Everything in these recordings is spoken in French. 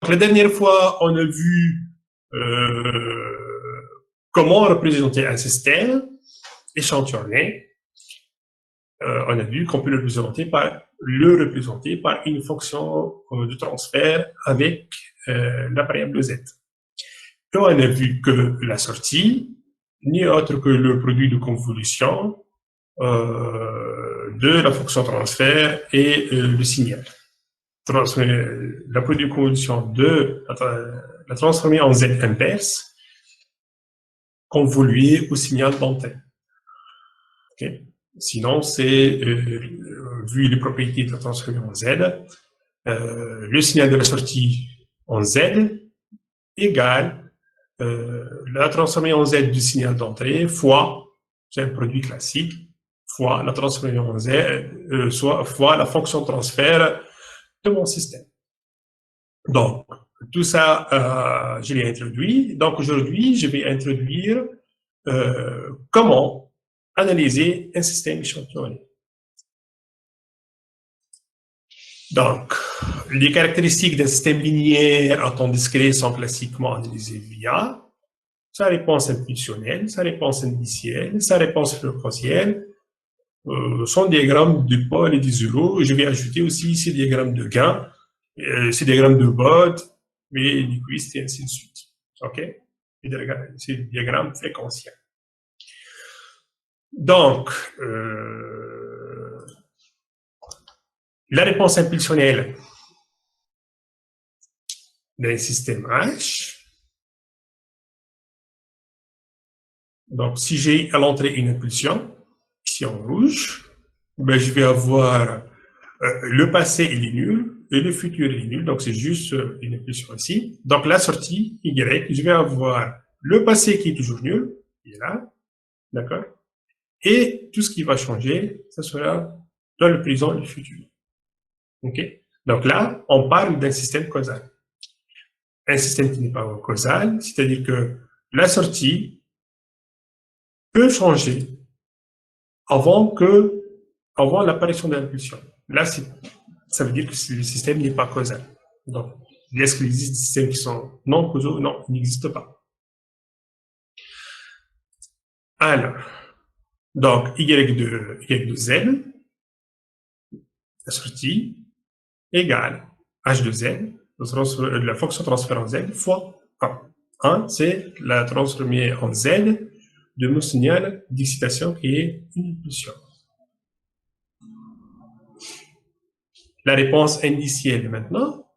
la dernière fois, on a vu comment représenter un système échantillonné. On a vu qu'on peut le représenter par une fonction de transfert avec la variable z. Et on a vu que la sortie n'est autre que le produit de convolution de la fonction transfert et le signal. La produit de convolution de la transformer en z inverse convolué au signal d'antenne. Okay. Sinon, c'est, vu les propriétés de la transformer en z, le signal de la sortie en z égale la transformée en z du signal d'entrée fois, c'est un produit classique, fois la transformée en z, fois la fonction transfert de mon système. Donc, tout ça, je l'ai introduit. Donc, aujourd'hui, je vais introduire comment analyser un système échantillonné. Donc, les caractéristiques d'un système linéaire en temps discret sont classiquement analysées via sa réponse impulsionnelle, sa réponse indicielle, sa réponse fréquentielle, son diagramme de pôle et d'isolos. Je vais ajouter aussi ces diagrammes de gain, ces diagrammes de Bode, et Nyquist et ainsi de suite. OK? Ces diagrammes fréquentiels. Donc, la réponse impulsionnelle d'un système H. Donc, si j'ai à l'entrée une impulsion, ici en rouge, ben, je vais avoir le passé, il est nul, et le futur, il est nul. Donc, c'est juste une impulsion ici. Donc, la sortie, Y, je vais avoir le passé qui est toujours nul, il est là, d'accord? Et tout ce qui va changer, ça sera dans le présent et le futur. OK? Donc là, on parle d'un système causal. Un système qui n'est pas causal, c'est-à-dire que la sortie peut changer avant l'apparition de l'impulsion. Là, ça veut dire que le système n'est pas causal. Donc, est-ce qu'il existe des systèmes qui sont non causaux? Non, il n'existe pas. Alors, donc, y de z, la sortie, égale h de z, la fonction transfert en z, fois 1. 1, c'est la transformée en z de mon signal d'excitation qui est une impulsion. La réponse indicielle maintenant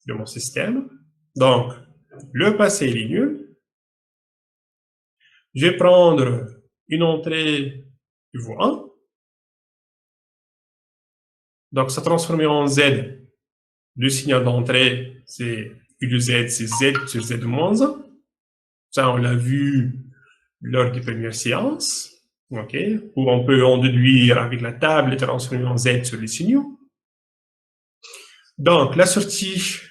de mon système. Donc, le passé est nul. Je vais prendre une entrée qui vaut 1. Donc, ça transforme en z. Le signal d'entrée, c'est U de z, c'est z sur z moins 1. Ça, on l'a vu lors des premières séances. OK? Où on peut en déduire avec la table et transformer en z sur les signaux. Donc, la sortie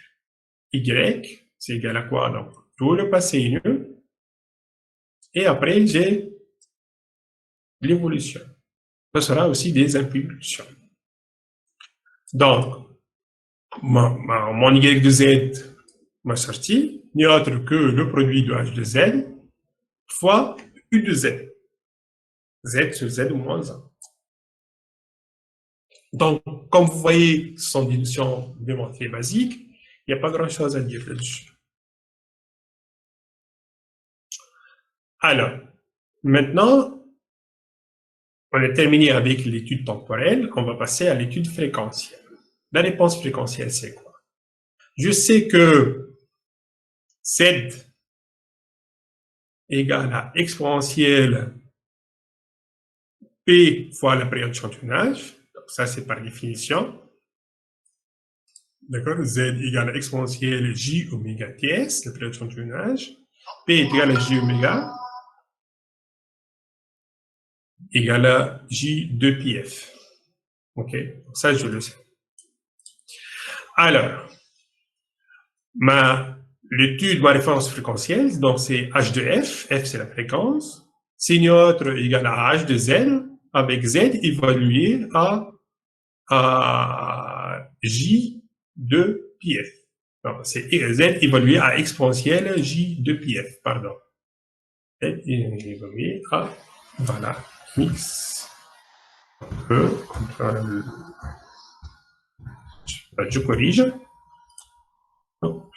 y, c'est égal à quoi? Donc, tout le passé est nul. Et après, j'ai l'évolution. Ce sera aussi des impulsions. Donc, mon y de z, ma sortie, n'est autre que le produit de h de z fois u de z. Z sur z moins 1. Donc, comme vous voyez, ce sont des notions vraiment très basiques. Il n'y a pas grand-chose à dire là-dessus. Alors, maintenant, on a terminé avec l'étude temporelle. On va passer à l'étude fréquentielle. La réponse fréquentielle, c'est quoi? Je sais que Z égale à exponentielle P fois la période d'échantillonnage. Donc ça, c'est par définition. D'accord? Z égale à exponentielle J oméga TS, la période d'échantillonnage. P est égal à J oméga égale à J 2 πf. OK? Donc ça, je le sais. Alors, l'étude de ma référence fréquentielle, donc c'est H de F, F c'est la fréquence, c'est neutre égale à H de Z, avec Z évalué à J de πf. C'est z évolué à exponentielle j de πf, pardon. Z évolué à, voilà, mix, contrôle, je corrige. Hop.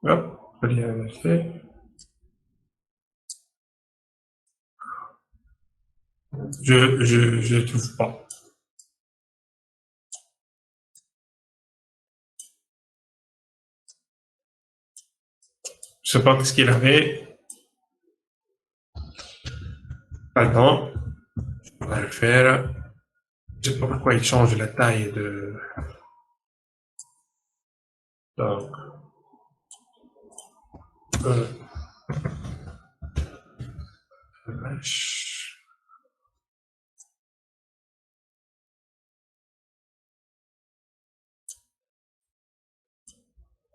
Hop, rien fait. Je trouve pas. Je sais pas ce qu'il avait. Pardon. On va le faire. Je sais pas pourquoi il change la taille de. Donc.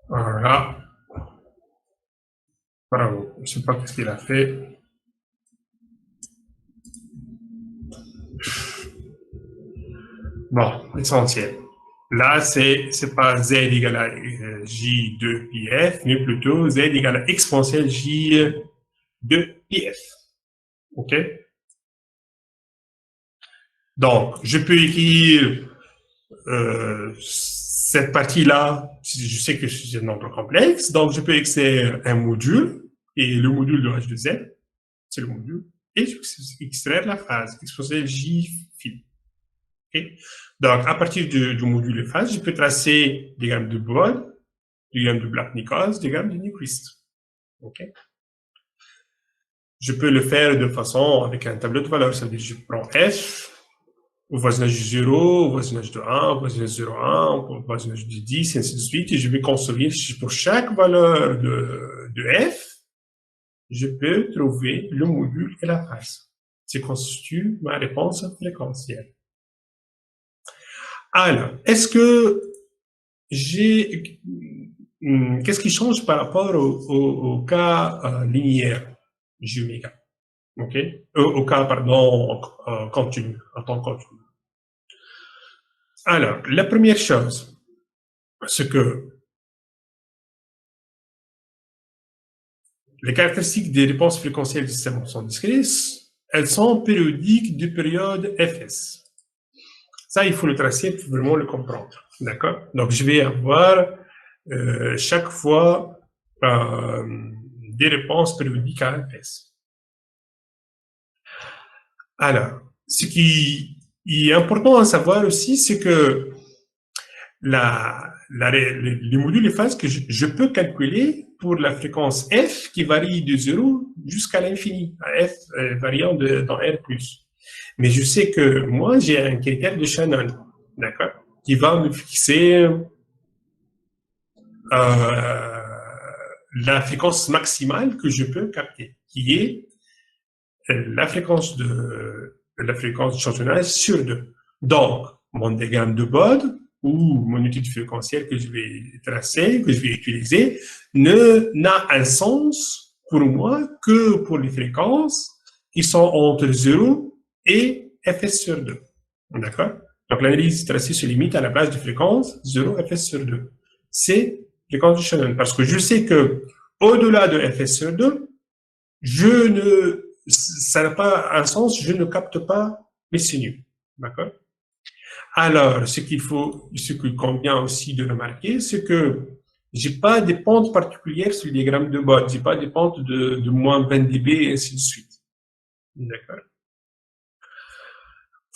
Voilà. Bravo. Je sais pas ce qu'il a fait. Bon, essentiel. Là, c'est pas z égale à j de πf, mais plutôt z égale à exponentielle j de πf. OK? Donc, je peux écrire cette partie-là, je sais que c'est un nombre complexe, donc je peux extraire un module, et le module de h de z, c'est le module, et je peux extraire la phase, exponentielle j phi. Okay? Donc, à partir du module de phase, je peux tracer des gammes de Bode, des gammes de Black-Nichols, des gammes de Nyquist. Okay? Je peux le faire de façon avec un tableau de valeurs, c'est-à-dire je prends f, au voisinage de 0, au voisinage de 1, au voisinage de 0,1, au voisinage de 10, et ainsi de suite, et je vais construire pour chaque valeur de f, je peux trouver le module et la phase. C'est constitue ma réponse fréquentielle. Alors, est-ce que j'ai... Qu'est-ce qui change par rapport au cas linéaire, J oméga? OK? Au cas, pardon, continu, en temps continu. Alors, la première chose, c'est que les caractéristiques des réponses fréquentielles du système sont discrètes, elles sont périodiques de période Fs. Ça, il faut le tracer pour vraiment le comprendre. D'accord? Donc, je vais avoir chaque fois des réponses périodiques à Fs. Alors, ce qui est important à savoir aussi, c'est que les modules de phase que je peux calculer pour la fréquence f qui varie de 0 jusqu'à l'infini, f variant dans R+. Mais je sais que moi, j'ai un critère de Shannon, d'accord, qui va me fixer la fréquence maximale que je peux capter, qui est la fréquence de l'échantillonnage sur 2. Donc, mon diagramme de Bode ou mon étude fréquentielle que je vais tracer, que je vais utiliser, n'a un sens pour moi que pour les fréquences qui sont entre 0 et fs sur 2. D'accord? Donc, l'analyse tracée se limite à la base de fréquence 0 fs sur 2. C'est fréquence de Shannon, parce que je sais que au-delà de fs sur 2, ça n'a pas un sens, je ne capte pas les signaux. D'accord? Alors, ce qu'il convient aussi de remarquer, c'est que j'ai pas des pentes particulières sur le diagramme de Bode, j'ai pas des pentes de moins 20 dB et ainsi de suite. D'accord?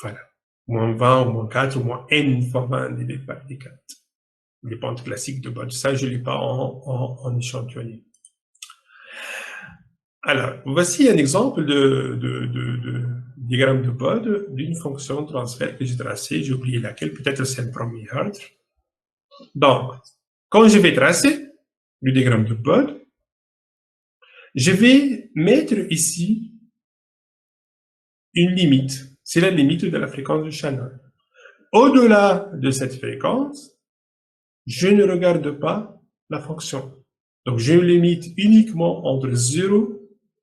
Voilà. Moins 20 ou moins 4 ou moins n fois 20 dB par d4. Les pentes classiques de Bode. Ça, je ne l'ai pas en échantillonné. Alors, voici un exemple de diagramme de Bode d'une fonction de transfert que j'ai tracée. J'ai oublié laquelle, peut-être c'est un premier ordre. Donc, quand je vais tracer le diagramme de Bode, je vais mettre ici une limite. C'est la limite de la fréquence de Shannon. Au-delà de cette fréquence, je ne regarde pas la fonction. Donc, je limite uniquement entre 0,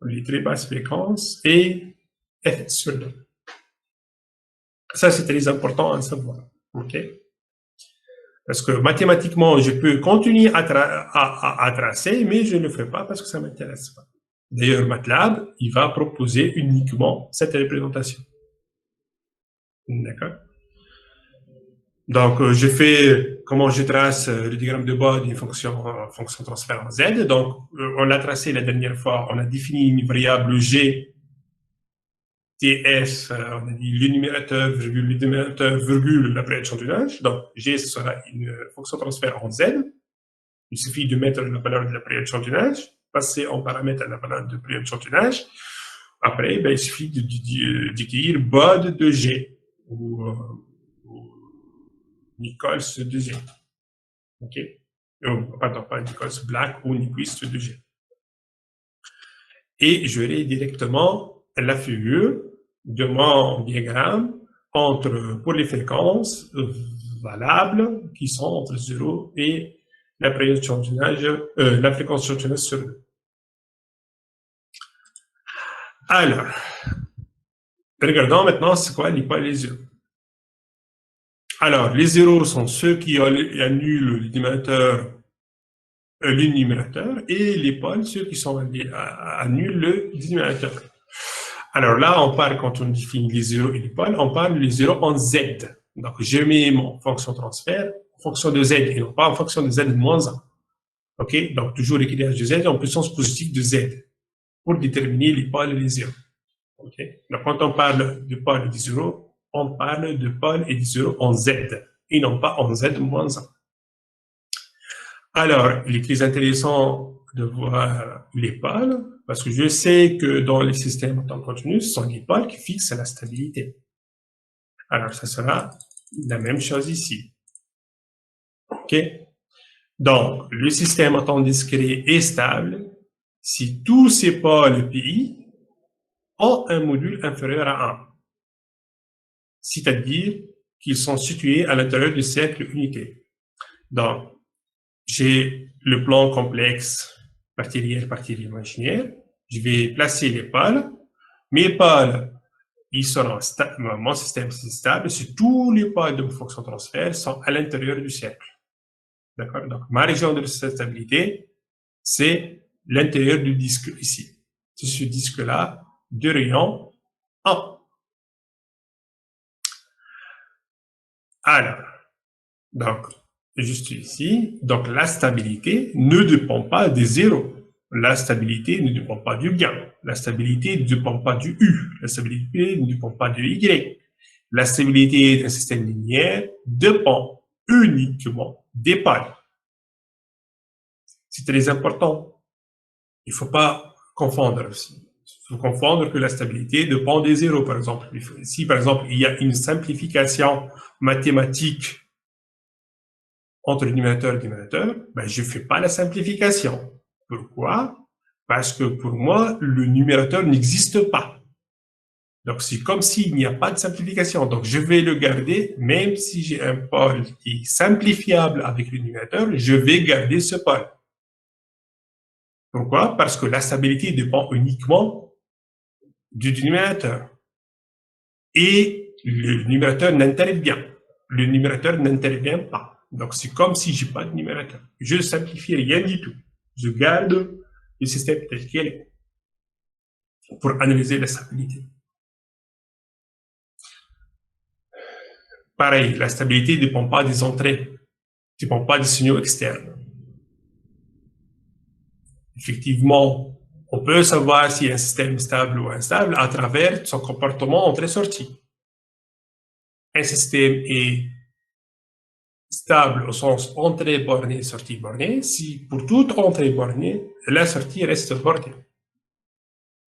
les très basses fréquences, et f sur 2. Ça, c'est très important à savoir. OK? Parce que mathématiquement, je peux continuer à tracer, mais je ne le fais pas parce que ça ne m'intéresse pas. D'ailleurs, MATLAB, il va proposer uniquement cette représentation. D'accord? Donc, je fais comment je trace le diagramme de bord d'une fonction transfert en Z. Donc, on l'a tracé la dernière fois, on a défini une variable G, TS, on a dit le numérateur, virgule, la période d'échantillonnage. Donc, G, ce sera une fonction transfert en Z. Il suffit de mettre la valeur de la période d'échantillonnage, passer en paramètre à la valeur de période d'échantillonnage. Après, ben, il suffit d'écrire BOD de G, ou Nichols de G. OK? Pardon, pas Nichols, Black ou Nyquist de G. Et j'aurai directement la figure de mon diagramme pour les fréquences valables qui sont entre 0 et la période d'échantillonnage, la fréquence d'échantillonnage sur 2. Alors, regardons maintenant c'est quoi les pôles et les zéros. Alors, les zéros sont ceux qui annulent le numérateur et les pôles, ceux qui annulent le dénominateur. Alors là, on parle, quand on définit les zéros et les pôles, on parle des zéros en Z. Donc, je mets mon fonction transfert en fonction de Z et non pas en fonction de Z de moins 1. OK? Donc, toujours l'équilibrage de Z en puissance positive de Z pour déterminer les pôles et les zéros. OK? Donc, quand on parle de pôles et de zéros, on parle de pôles et de zéros en Z et non pas en Z de moins 1. Alors, il est très intéressant de voir les pôles, parce que je sais que dans les systèmes en temps continu, ce sont les pôles qui fixent la stabilité. Alors, ça sera la même chose ici. OK? Donc, le système en temps discret est stable si tous ces pôles PI ont un module inférieur à 1. C'est-à-dire qu'ils sont situés à l'intérieur du cercle unité. Donc, j'ai le plan complexe partie réelle, partie imaginaire. Je vais placer les pôles. Mes pôles, ils seront mon système est stable si tous les pôles de fonction transfert sont à l'intérieur du cercle. D'accord? Donc, ma région de stabilité, c'est l'intérieur du disque ici. C'est ce disque-là de rayon 1. Alors, donc, juste ici, donc la stabilité ne dépend pas des zéros. La stabilité ne dépend pas du gain. La stabilité ne dépend pas du U. La stabilité ne dépend pas du Y. La stabilité d'un système linéaire dépend uniquement des pôles. C'est très important. Il ne faut pas confondre aussi. Il faut confondre que la stabilité dépend des zéros, par exemple. Si, par exemple, il y a une simplification mathématique entre le numérateur et le dénominateur, ben, je ne fais pas la simplification. Pourquoi? Parce que pour moi, le numérateur n'existe pas. Donc, c'est comme s'il n'y a pas de simplification. Donc, je vais le garder, même si j'ai un pôle qui est simplifiable avec le numérateur, je vais garder ce pôle. Pourquoi? Parce que la stabilité dépend uniquement du numérateur. Et le numérateur n'intervient. Le numérateur n'intervient pas. Donc, c'est comme si je n'ai pas de numérateur. Je ne simplifie rien du tout. Je garde le système tel qu'il est pour analyser la stabilité. Pareil, la stabilité ne dépend pas des entrées, ne dépend pas des signaux externes. Effectivement, on peut savoir si un système est stable ou instable à travers son comportement entrée-sortie. Un système est stable au sens entrée bornée, sortie bornée, si pour toute entrée bornée, la sortie reste bornée.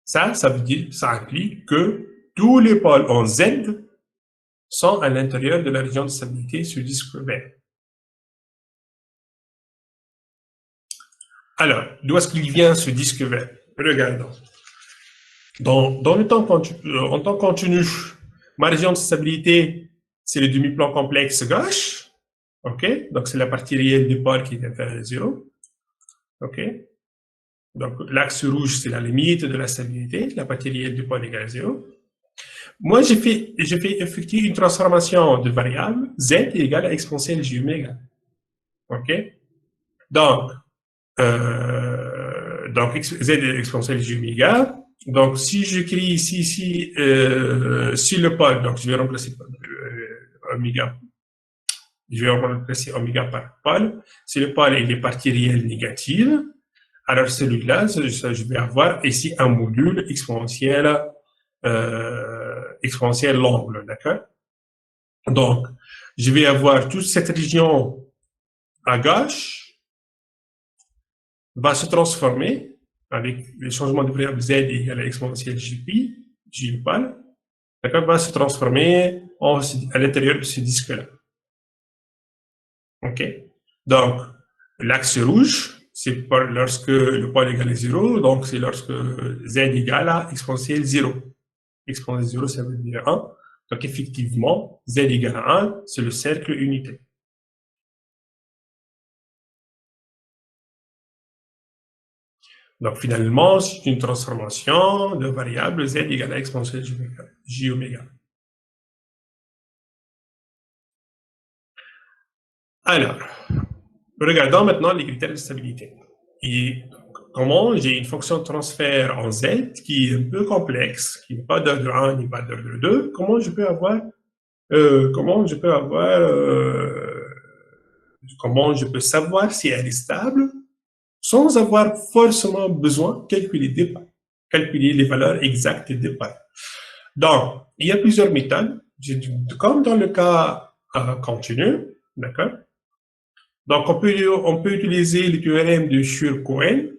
Ça veut dire, ça implique que tous les pôles en Z sont à l'intérieur de la région de stabilité sur le disque vert. Alors, d'où est-ce qu'il vient ce disque vert? Regardons. Dans le temps en temps continu, ma région de stabilité, c'est le demi-plan complexe gauche. OK? Donc, c'est la partie réelle du pôle qui est inférieure à 0. OK? Donc, l'axe rouge, c'est la limite de la stabilité. La partie réelle du pôle égale à 0. Moi, j'ai fait effectuer une transformation de variable z égale à exponentielle j oméga. OK? Donc, z exponentielle j oméga. Donc, si j'écris ici, si le pôle, donc je vais remplacer oméga, je vais remplacer oméga par pôle. Si le pôle est partie réelle négative, alors celui-là, je vais avoir ici un module exponentiel l'angle, d'accord? Donc, je vais avoir toute cette région à gauche va se transformer avec le changement de variable z égale à exponentielle jpi, j pal, d'accord, va se transformer à l'intérieur de ce disque-là. OK? Donc, l'axe rouge, c'est lorsque le pôle égale à 0, donc c'est lorsque z égale à exponentielle 0. Exponentielle 0, ça veut dire 1. Donc, effectivement, z égale à 1, c'est le cercle unitaire. Donc, finalement, c'est une transformation de variable z égale à exponentielle j oméga. Alors, regardons maintenant les critères de stabilité. Et comment j'ai une fonction de transfert en z qui est un peu complexe, qui n'est pas d'ordre 1 ni pas d'ordre 2. Comment je peux savoir si elle est stable sans avoir forcément besoin de calculer les valeurs exactes de départ. Donc, il y a plusieurs méthodes, comme dans le cas continu, d'accord? Donc, on peut utiliser le théorème de Schur-Cohen.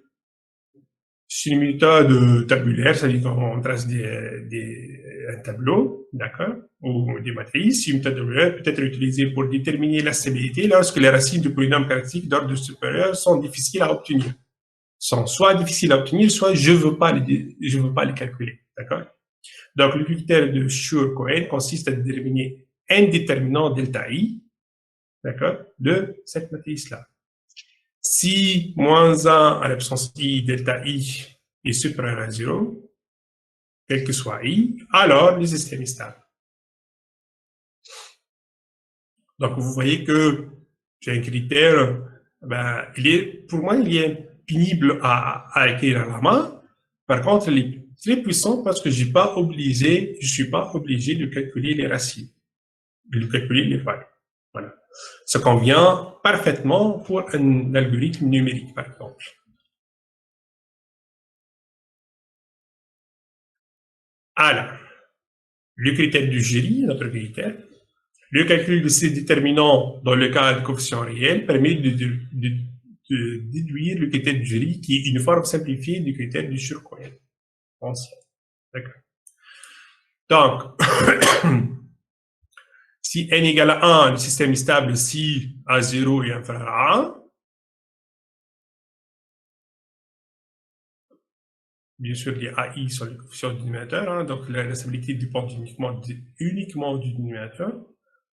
C'est une méthode tabulaire, c'est-à-dire qu'on trace un tableau, d'accord, ou des matrices. Une méthode tabulaire peut être utilisée pour déterminer la stabilité lorsque les racines du polynôme caractéristique d'ordre supérieur sont difficiles à obtenir. Sont soit difficiles à obtenir, soit je ne veux pas les calculer, d'accord? Donc, le critère de Schur-Cohen consiste à déterminer un déterminant delta I, d'accord, de cette matrice-là. Si moins 1 à l'absence I, delta I est supérieur à 0, quel que soit I, alors le système est stable. Donc, vous voyez que j'ai un critère, pour moi, il est pénible à écrire à la main. Par contre, il est très puissant parce que je ne suis pas obligé de calculer les racines, de calculer les valeurs. Voilà. Ça convient parfaitement pour un algorithme numérique, par exemple. Alors, le critère du jury, notre critère, le calcul de ces déterminants dans le cas de coefficient réel permet de déduire le critère du jury qui est une forme simplifiée du critère du Schur-Cohen. D'accord. Donc, si n égale à 1, le système est stable si A0 est inférieur à 1. Bien sûr, il y a AI sur les coefficients du dénominateur, hein, donc la stabilité dépend uniquement du dénominateur.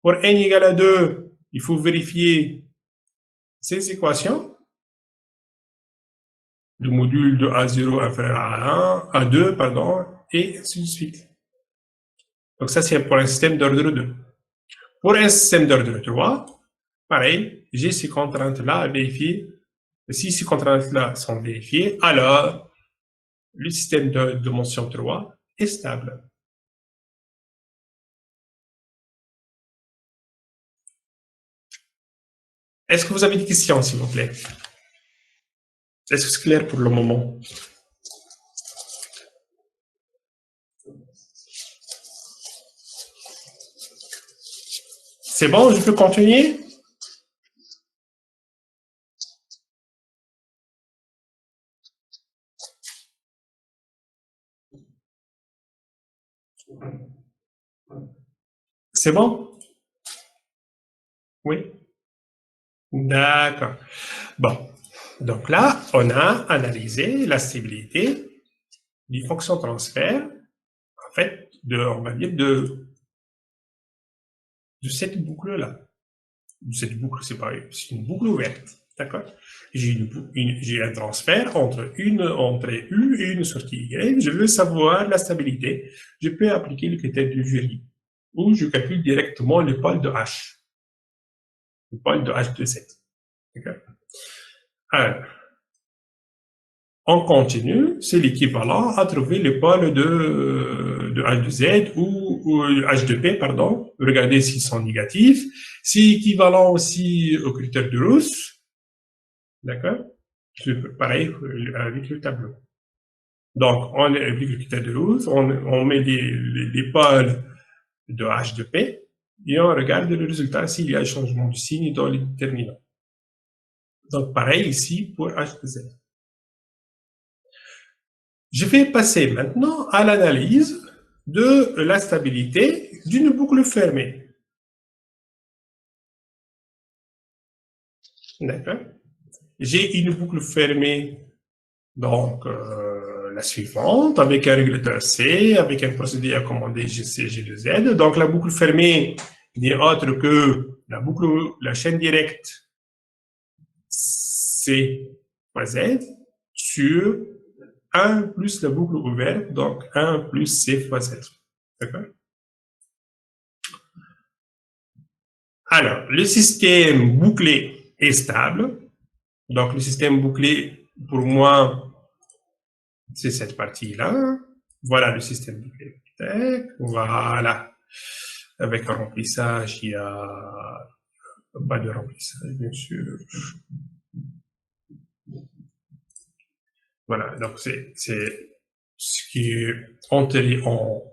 Pour n égale à 2, il faut vérifier ces équations. Le module de A0 inférieur à 1, à 2, pardon, et ainsi de suite. Donc ça, c'est pour un système d'ordre 2. Pour un système d'ordre 3, pareil, j'ai ces contraintes-là à vérifier. Si ces contraintes-là sont vérifiées, alors le système de dimension 3 est stable. Est-ce que vous avez des questions, s'il vous plaît? Est-ce que c'est clair pour le moment? C'est bon, je peux continuer? C'est bon? Oui? D'accord. Bon. Donc là, on a analysé la stabilité des fonctions transfert, en fait, on va dire, de cette boucle-là. Cette boucle, c'est une boucle ouverte. D'accord? J'ai un transfert entre une entrée U et une sortie Y. Je veux savoir la stabilité. Je peux appliquer le critère du jury, ou je calcule directement le pôle de H, le pôle de H de Z. D'accord? Alors, on continue, c'est l'équivalent à trouver le pôle de H de Z ou H de P, pardon. Regardez s'ils sont négatifs. C'est équivalent aussi au critère de Rousse. D'accord? Pareil avec le tableau. Donc, on applique le critère de Rousse, on met les pôles de H de P et on regarde le résultat s'il y a un changement de signe dans les déterminants. Donc, pareil ici pour H de Z. Je vais passer maintenant à l'analyse de la stabilité d'une boucle fermée. D'accord? J'ai une boucle fermée, donc la suivante, avec un régulateur C, avec un procédé à commander GC, G2Z. Donc la boucle fermée n'est autre que la chaîne directe C fois Z sur 1 plus la boucle ouverte, donc 1 plus C fois Z. D'accord? Alors, le système bouclé est stable. Donc, le système bouclé, pour moi, c'est cette partie-là. Voilà le système bouclé. Voilà. Avec un remplissage, il n'y a pas de remplissage, bien sûr. Voilà, donc c'est ce qui est enterré en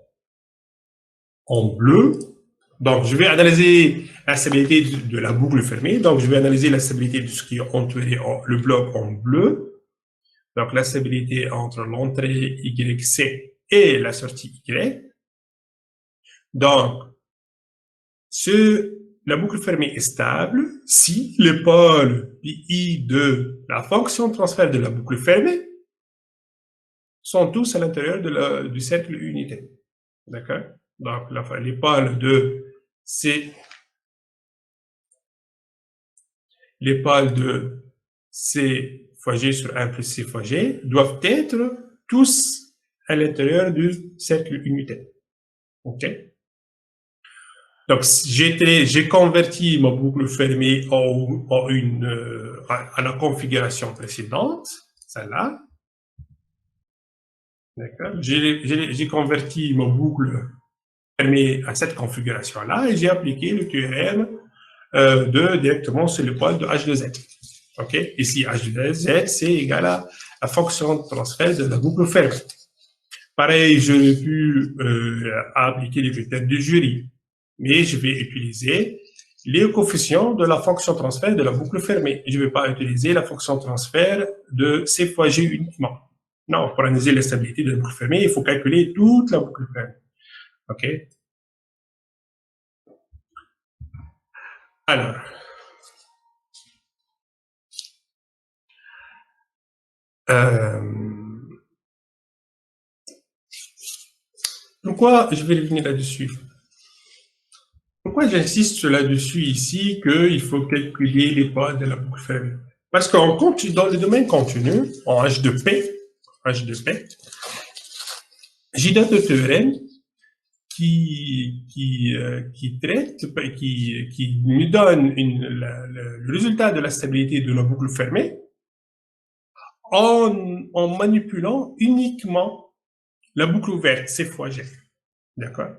bleu. Donc, je vais analyser la stabilité de la boucle fermée. Donc, je vais analyser la stabilité de ce qui est entouré le bloc en bleu. Donc, la stabilité entre l'entrée YC et la sortie Y. Donc, la boucle fermée est stable si les pôles pi de la fonction transfert de la boucle fermée sont tous à l'intérieur du cercle unité. D'accord? Donc, les pôles de C, les pôles de C fois G sur 1 plus C fois G doivent être tous à l'intérieur du cercle unitaire. OK? Donc, j'ai converti ma boucle fermée à la configuration précédente, celle-là. D'accord? J'ai converti ma boucle fermée à cette configuration-là et j'ai appliqué le théorème directement sur le pôle de H de Z. OK? Ici, H de Z, c'est égal à la fonction de transfert de la boucle fermée. Pareil, j'aurais pu appliquer les critères du jury, mais je vais utiliser les coefficients de la fonction transfert de la boucle fermée. Je ne vais pas utiliser la fonction transfert de C fois G uniquement. Non, pour analyser la stabilité de la boucle fermée, il faut calculer toute la boucle fermée. OK? Alors, pourquoi je vais revenir là-dessus? Pourquoi j'insiste là-dessus ici qu'il faut calculer les pôles de la boucle fermée? Parce que dans le domaine continu, en H de P, j'ai d'autres théorèmes qui nous donne le résultat de la stabilité de la boucle fermée en manipulant uniquement la boucle ouverte, C fois G. D'accord?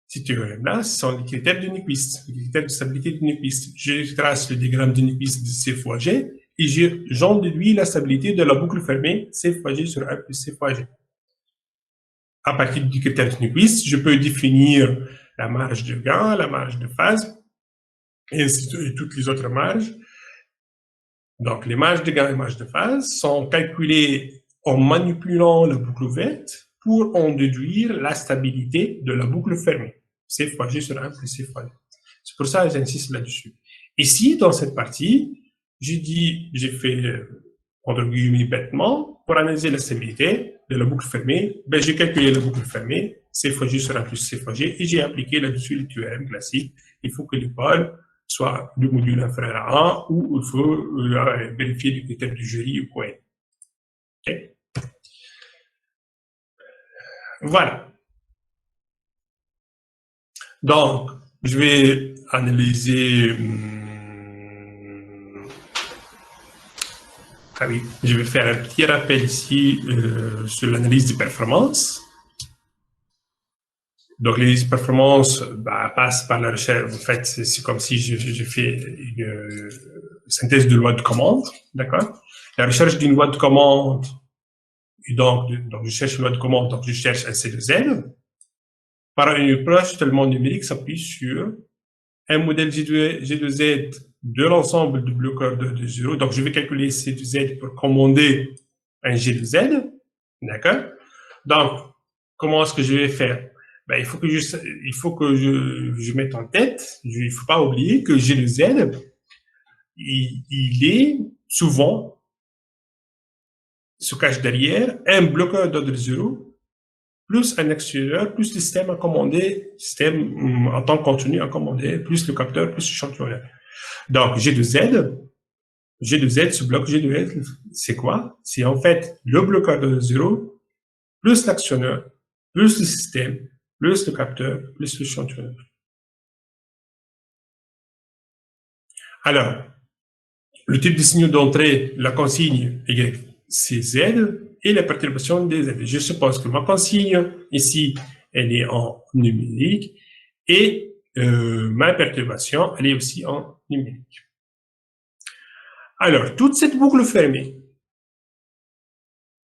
Ces théorèmes-là sont les critères de Nyquist, les critères de stabilité de Nyquist. Je trace le diagramme de Nyquist de C fois G et j'en déduis la stabilité de la boucle fermée C fois G sur 1 plus C fois G. À partir du critère de Nyquist, je peux définir la marge de gain, la marge de phase, et ainsi de suite, et toutes les autres marges. Donc, les marges de gain et marges de phase sont calculées en manipulant la boucle ouverte pour en déduire la stabilité de la boucle fermée. C fois G sur 1 plus C fois G. C'est pour ça que j'insiste là-dessus. Ici, dans cette partie, j'ai fait, entre guillemets, bêtement, pour analyser la stabilité de la boucle fermée, j'ai calculé la boucle fermée, C fois G sur 1 plus C fois G, et j'ai appliqué là-dessus le théorème classique. Il faut que les pôles soit du module inférieur à 1, ou il faut vérifier le critère du jury ou quoi. Okay. Voilà. Donc, je vais analyser... Ah oui, je vais faire un petit rappel ici sur l'analyse de performance. Donc, l'analyse de performance passe par la recherche. En fait, c'est comme si je fais une synthèse de loi de commande, d'accord? La recherche d'une loi de commande, donc je cherche une loi de commande, donc je cherche un C de Z. Par une approche tellement numérique s'appuie sur un modèle G2Z de l'ensemble du bloqueur de 0. Donc, je vais calculer C de Z pour commander un G de Z. D'accord? Donc, comment est-ce que je vais faire? Ben, il faut que je mette en tête, il ne faut pas oublier que G de Z, il est souvent, se cache derrière, un bloqueur d'ordre 0 plus un accéléreur, plus le système à commander, système en tant que contenu à commander, plus le capteur, plus le échantillonneur. Donc, G de Z, ce bloc G de Z, c'est quoi? C'est en fait le bloqueur de 0 plus l'actionneur, plus le système, plus le capteur, plus l'échantillonneur. Alors, le type de signaux d'entrée, la consigne YCZ et la perturbation des Z. Je suppose que ma consigne, ici, elle est en numérique et ma perturbation, elle est aussi en numérique. Alors, toute cette boucle fermée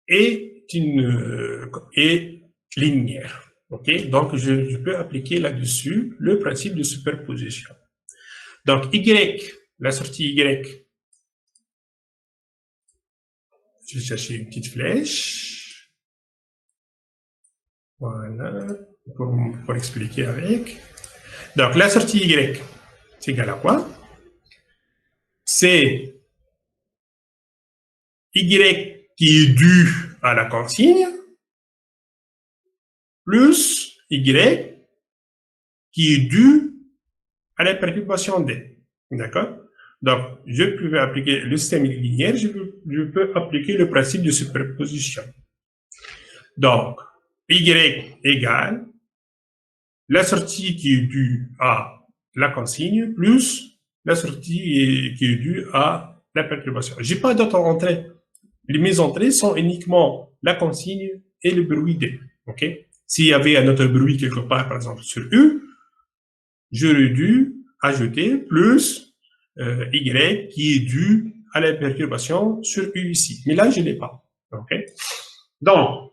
est linéaire. Okay? Donc, je peux appliquer là-dessus le principe de superposition. Donc, Y, la sortie Y, je vais chercher une petite flèche. Voilà, pour expliquer avec. Donc, la sortie Y, c'est égal à quoi? C'est Y qui est dû à la consigne, plus Y qui est dû à la perturbation D. D'accord? Donc, je peux appliquer le système linéaire, je peux appliquer le principe de superposition. Donc, Y égale la sortie qui est due à la consigne plus la sortie qui est due à la perturbation. Je n'ai pas d'autres entrées. Mes entrées sont uniquement la consigne et le bruit D. Okay? S'il y avait un autre bruit quelque part, par exemple sur U, j'aurais dû ajouter plus Y qui est dû à la perturbation sur U ici. Mais là, je ne l'ai pas. Okay? Donc,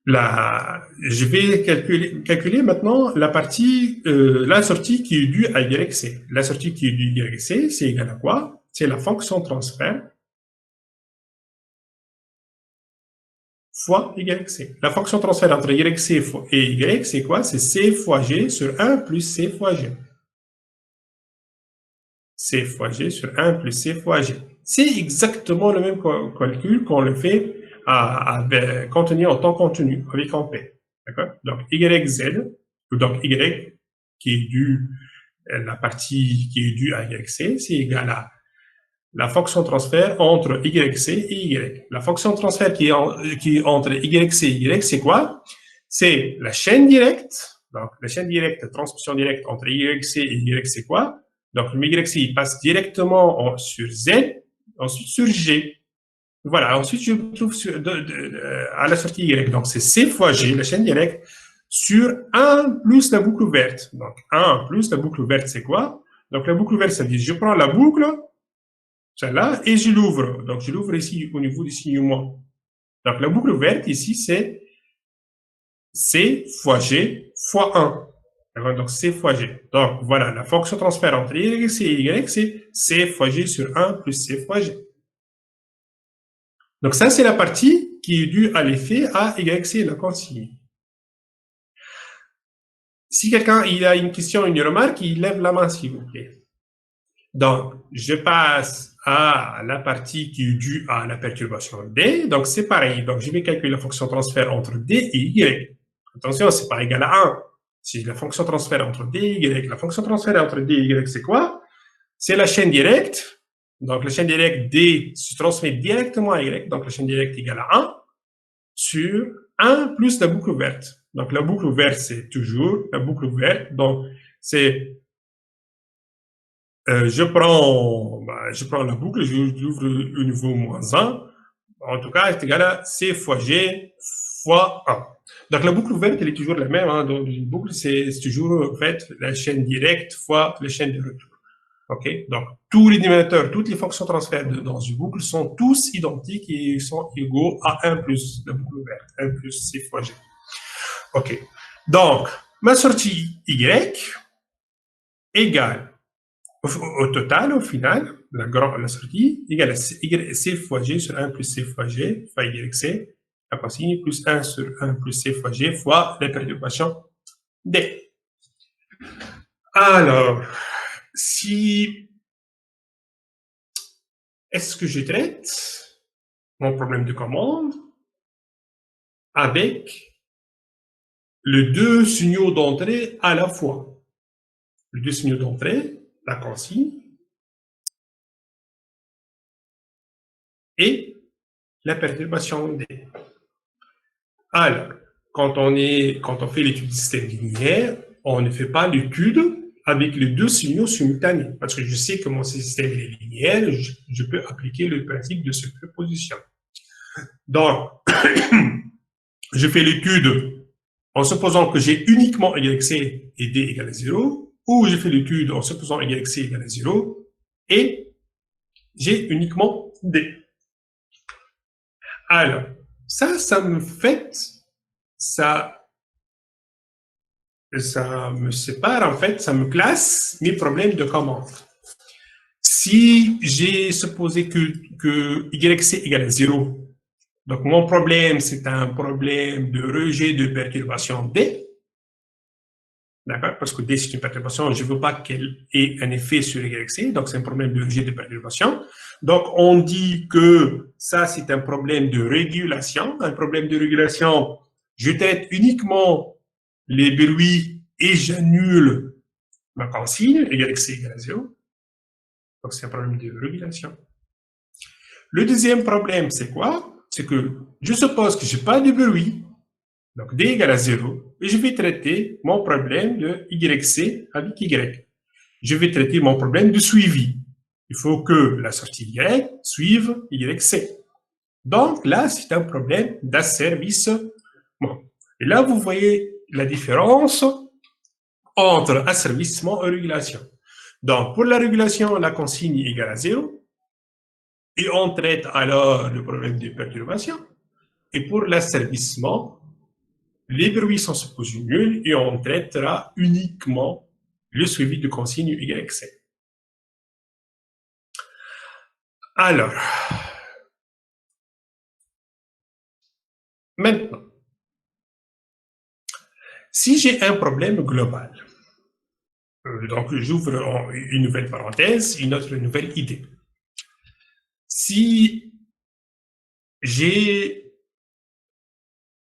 je vais calculer maintenant la partie, la sortie qui est due à YC. La sortie qui est due à YC, c'est égal à quoi? C'est la fonction transfert fois YC. La fonction transfert entre YC et Y, c'est quoi? C'est C fois G sur 1 plus C fois G. C fois G sur 1 plus C fois G. C'est exactement le même calcul qu'on le fait avec contenu en temps continu, avec en P. D'accord? Donc, YZ, donc Y qui est dû, la partie qui est due à YC, c'est égal à la fonction transfert entre YC et Y. La fonction transfert qui est entre YC et Y, c'est quoi? C'est la chaîne directe. Donc, la chaîne directe, transmission directe entre YC et Y, c'est quoi? Donc, le YC, il passe directement sur Z, ensuite sur G. Voilà, ensuite, je me trouve à la sortie Y. Donc, c'est C fois G, la chaîne directe, sur 1 plus la boucle ouverte. Donc, 1 plus la boucle ouverte, c'est quoi? Donc, la boucle ouverte, ça veut dire, je prends la boucle, celle-là, et je l'ouvre. Donc, je l'ouvre ici au niveau du signement. Donc, la boucle ouverte, ici, c'est C fois G fois 1. Donc, C fois G. Donc, voilà, la fonction transfert entre Y et Y, c'est C fois G sur 1 plus C fois G. Donc, ça, c'est la partie qui est due à l'effet à YC, la consigne. Si quelqu'un a une question, une remarque, il lève la main, s'il vous plaît. Donc, je passe à la partie qui est due à la perturbation D. Donc, c'est pareil. Donc, je vais calculer la fonction transfert entre D et Y. Attention, c'est pas égal à 1. C'est la fonction transfert entre D et Y. La fonction transfert entre D et Y, c'est quoi? C'est la chaîne directe. Donc, la chaîne directe D se transmet directement à Y. Donc, la chaîne directe égale à 1 sur 1 plus la boucle ouverte. Donc, la boucle ouverte, c'est toujours la boucle ouverte. Donc, c'est je prends la boucle, j'ouvre le niveau moins 1. En tout cas, c'est égal à C fois G fois 1. Donc, la boucle ouverte, elle est toujours la même. Hein. Donc, une boucle, c'est toujours, en fait, la chaîne directe fois la chaîne de retour. OK? Donc, tous les dénominateurs, toutes les fonctions transfert dans une boucle sont tous identiques et sont égaux à 1 plus la boucle ouverte, 1 plus C fois G. OK. Donc, ma sortie Y égale au total, au final, la sortie égale à C fois G sur 1 plus C fois G fois YC, la consigne plus 1 sur 1 plus C fois G fois la perturbation D. Alors, si est-ce que je traite mon problème de commande avec les deux signaux d'entrée à la fois? Les deux signaux d'entrée, la consigne et la perturbation D. Alors, quand on fait l'étude du système linéaire, on ne fait pas l'étude avec les deux signaux simultanés, parce que je sais que mon système est linéaire, je peux appliquer le principe de superposition. Donc, je fais l'étude en supposant que j'ai uniquement YC et D égale à 0, ou je fais l'étude en supposant YC égale à 0 et j'ai uniquement D. Alors, ça me fait, ça me sépare, en fait, ça me classe mes problèmes de commande. Si j'ai supposé que YC égale à 0, donc mon problème, c'est un problème de rejet de perturbation D, d'accord? Parce que D, c'est une perturbation, je ne veux pas qu'elle ait un effet sur YC, donc c'est un problème de rejet de perturbation. Donc, on dit que ça, c'est un problème de régulation. Un problème de régulation, je traite uniquement les bruits et j'annule ma consigne, YC égale à 0. Donc, c'est un problème de régulation. Le deuxième problème, c'est quoi? C'est que je suppose que je n'ai pas de bruit, donc D égale à 0, et je vais traiter mon problème de YC avec Y. Je vais traiter mon problème de suivi. Il faut que la sortie Y suive YC. Donc là, c'est un problème d'asservissement. Et là, vous voyez la différence entre asservissement et régulation. Donc, pour la régulation, la consigne est égale à 0. Et on traite alors le problème de perturbation. Et pour l'asservissement, les bruits sont supposés nuls et on traitera uniquement le suivi de consigne YC. Alors, maintenant, si j'ai un problème global, donc j'ouvre une nouvelle parenthèse, une autre nouvelle idée. Si j'ai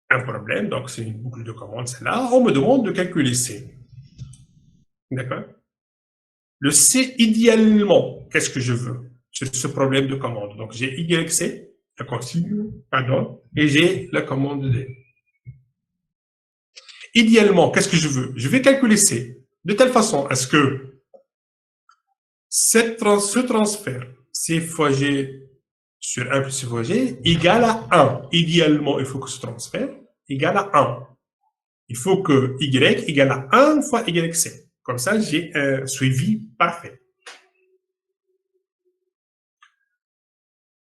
un problème, donc c'est une boucle de commande, celle-là, on me demande de calculer C. D'accord? Le C, idéalement, qu'est-ce que je veux? C'est ce problème de commande. Donc j'ai YC, la consigne, pardon, et j'ai la commande D. Idéalement, qu'est-ce que je veux? Je vais calculer C de telle façon à ce que ce transfert C fois G sur 1 plus C fois G égale à 1. Idéalement, il faut que ce transfert égale à 1. Il faut que Y égale à 1 fois YC. Comme ça, j'ai un suivi parfait.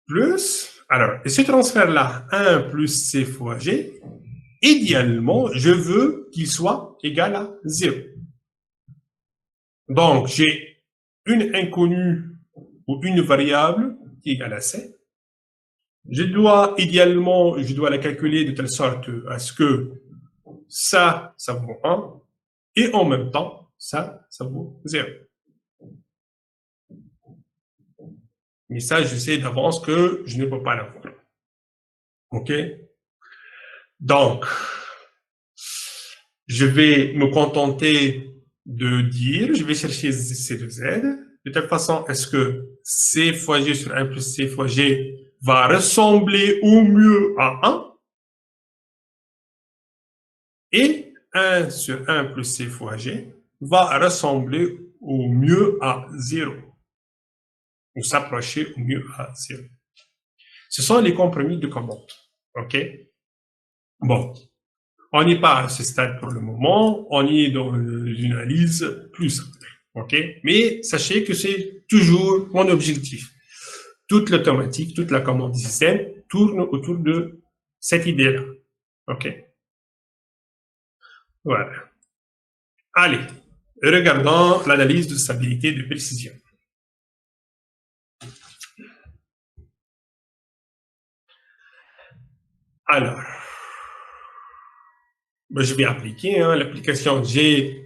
Plus, alors, et ce transfert-là, 1 plus C fois G, idéalement, je veux qu'il soit égal à 0. Donc, j'ai une inconnue ou une variable qui est égale à C. Idéalement, je dois la calculer de telle sorte à ce que ça vaut 1, et en même temps, ça vaut 0. Mais ça, je sais d'avance que je ne peux pas l'avoir. OK? Donc, je vais me contenter de dire, je vais chercher C de Z, de telle façon, est-ce que C fois G sur 1 plus C fois G va ressembler au mieux à 1, et 1 sur 1 plus C fois G va ressembler au mieux à 0, ou s'approcher au mieux à 0. Ce sont les compromis de commande. OK? Bon, on n'est pas à ce stade pour le moment, on est dans une analyse plus simple. OK? Mais sachez que c'est toujours mon objectif. Toute l'automatique, toute la commande du système tourne autour de cette idée-là. OK? Voilà. Allez, regardons l'analyse de stabilité de précision. Alors, ben, je vais appliquer l'application G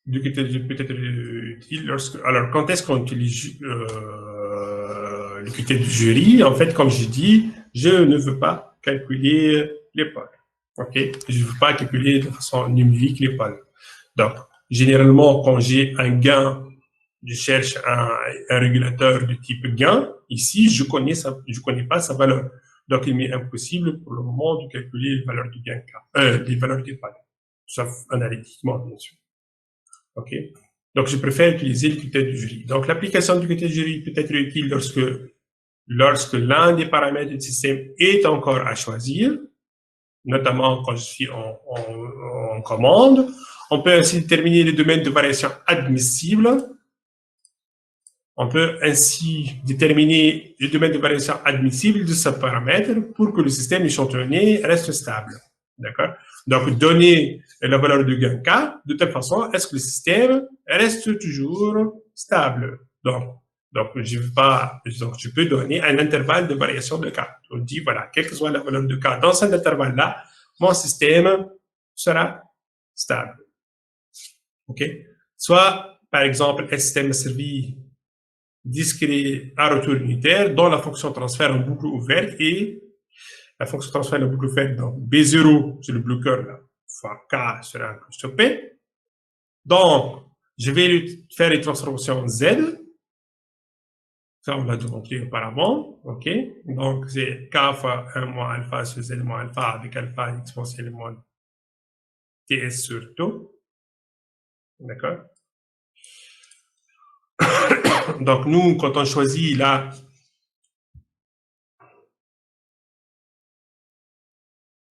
du côté peut-être utile lorsque. Alors, quand est-ce qu'on utilise le côté du jury? En fait, comme j'ai dit, je ne veux pas calculer les pôles. OK? Je ne veux pas calculer de façon numérique les pôles. Donc, généralement, quand j'ai un gain, je cherche un régulateur de type gain. Ici, je connais pas sa valeur. Donc, il m'est impossible pour le moment de calculer les valeurs du gain K, les valeurs des pôles, sauf analytiquement, bien sûr. OK? Donc, je préfère utiliser le critère du jury. Donc, l'application du critère du jury peut être utile lorsque l'un des paramètres du système est encore à choisir, notamment quand je suis en commande. On peut ainsi déterminer les domaines de variation admissibles. On peut ainsi déterminer les domaines de variation admissibles de ce paramètre pour que le système échantillonné reste stable. D'accord? Donc, donner la valeur de gain K de telle façon à ce que le système reste toujours stable. Donc je peux donner un intervalle de variation de K. On dit, voilà, quelle que soit la valeur de K dans cet intervalle-là, mon système sera stable. OK? Soit, par exemple, un système servi discret à retour unitaire dont la fonction transfert en boucle ouverte et la fonction transfert en boucle ouverte, donc B0, c'est le bloqueur là, fois K sur 1 plus P. Donc, je vais lui faire les transformations Z. Ça, on l'a démontré auparavant. OK? Donc, c'est K fois 1 moins alpha sur Z moins alpha avec alpha exponentielle moins TS sur tau. D'accord? Donc, nous, quand on choisit là,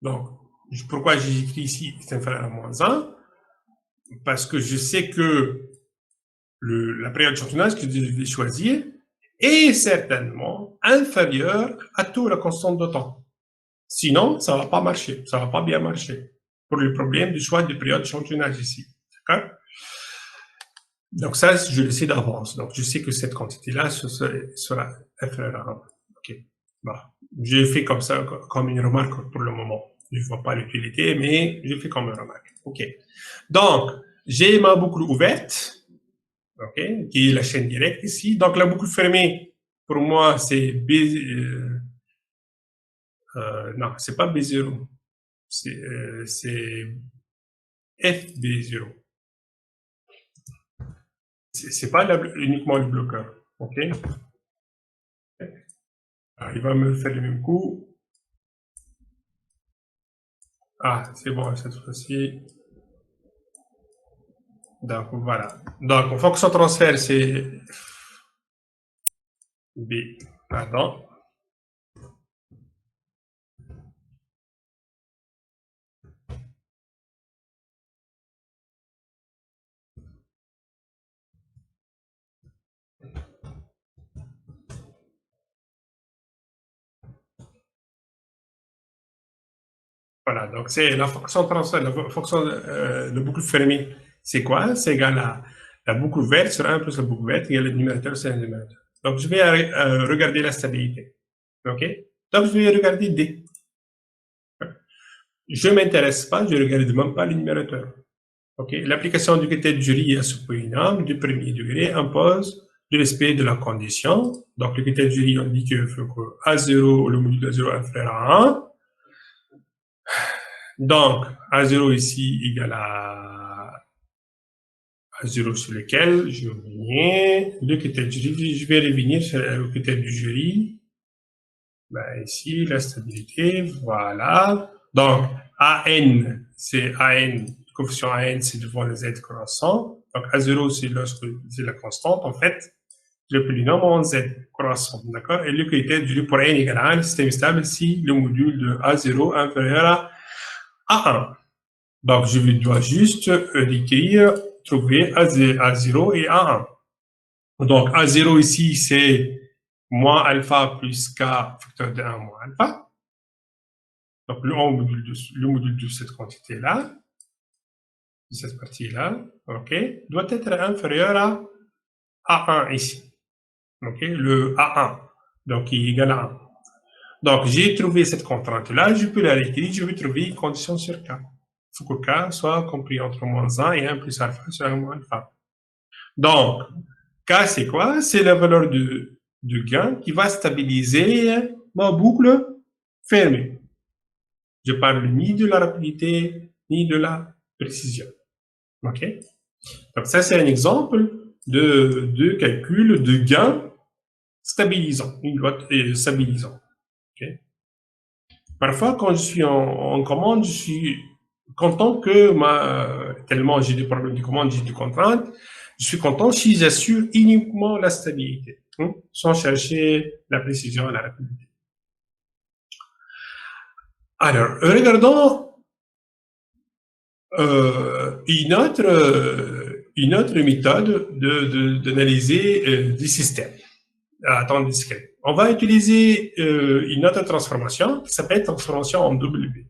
donc, pourquoi j'ai écrit ici x inférieur à moins 1? Parce que je sais que la période d'échantillonnage que je vais choisir est certainement inférieure à toute la constante de temps. Sinon, ça ne va pas marcher, ça ne va pas bien marcher pour le problème du choix de période d'échantillonnage ici. D'accord? Donc ça, je le sais d'avance. Donc je sais que cette quantité-là sera inférieure à 1. OK. Bon. Je fais comme ça, comme une remarque pour le moment. Je ne vois pas l'utilité, mais je fais comme une remarque. OK. Donc, j'ai ma boucle ouverte, OK, qui est la chaîne directe ici. Donc la boucle fermée, pour moi, c'est B... non, c'est pas B0. C'est FB0. C'est pas uniquement le bloqueur. OK? Alors, il va me faire le même coup. Ah, c'est bon, cette fois-ci. Donc, voilà. Donc, en fonction transfert, c'est B. Pardon. Voilà, donc c'est la fonction transfert, la fonction de boucle fermée. C'est quoi? C'est égal à la boucle ouverte sur 1 plus la boucle ouverte égale le numérateur sur le numérateur. Donc, je vais regarder la stabilité. OK? Donc, je vais regarder D. Je ne m'intéresse pas, je ne regarde même pas le numérateur. OK? L'application du critère de jury à ce polynôme du premier degré impose le respect de la condition. Donc, le critère de jury, on dit que A0, le module de 0 est inférieur à 1. Donc, A0 ici égale à 0 sur lequel je reviens. Le critère du jury, je vais revenir sur le critère du jury. Ben, ici, la stabilité, voilà. Donc, AN, c'est AN, le coefficient AN, c'est devant le Z croissant. Donc, A0, c'est lorsque c'est la constante, en fait. Le polynôme en Z croissant, d'accord? Et le critère du jury pour N égale à 1, le système est stable si le module de A0 est inférieur à 1. Donc, je dois juste l'écrire, trouver A0 et A1. Donc, A0 ici, c'est moins alpha plus K facteur de 1 moins alpha. Donc, le module de cette quantité-là, de cette partie-là, OK, doit être inférieur à A1 ici. OK, le A1, donc il est égal à 1. Donc, j'ai trouvé cette contrainte-là, je peux la réécrire, je vais trouver une condition sur K. Il faut que K soit compris entre moins 1 et 1 plus alpha sur 1 moins alpha. Donc, K, c'est quoi? C'est la valeur de gain qui va stabiliser ma boucle fermée. Je parle ni de la rapidité, ni de la précision. OK? Donc, ça, c'est un exemple de calcul de gain stabilisant, une loi stabilisant. Okay? Parfois, quand je suis en commande, je suis content que tellement j'ai des problèmes de commande, j'ai des contraintes, je suis content si j'assure uniquement la stabilité, sans chercher la précision et la rapidité. Alors, regardons une autre méthode d'analyser des systèmes à temps discret. On va utiliser une autre transformation qui s'appelle transformation en W.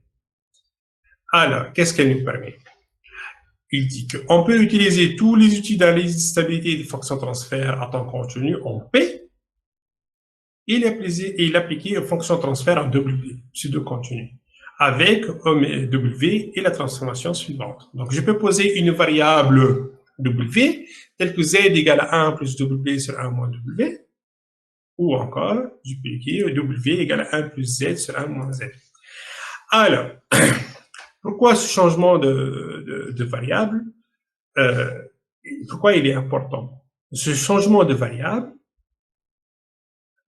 Alors, qu'est-ce qu'elle nous permet? Il dit qu'on peut utiliser tous les outils d'analyse de stabilité des fonctions transfert à temps continu en P et l'appliquer aux fonctions transfert en W, pseudo continu, avec W et la transformation suivante. Donc, je peux poser une variable W telle que Z égale à 1 plus W sur 1 moins W, ou encore, je peux écrire W égale à 1 plus Z sur 1 moins Z. Alors, pourquoi ce changement de variable? Pourquoi il est important? Ce changement de variable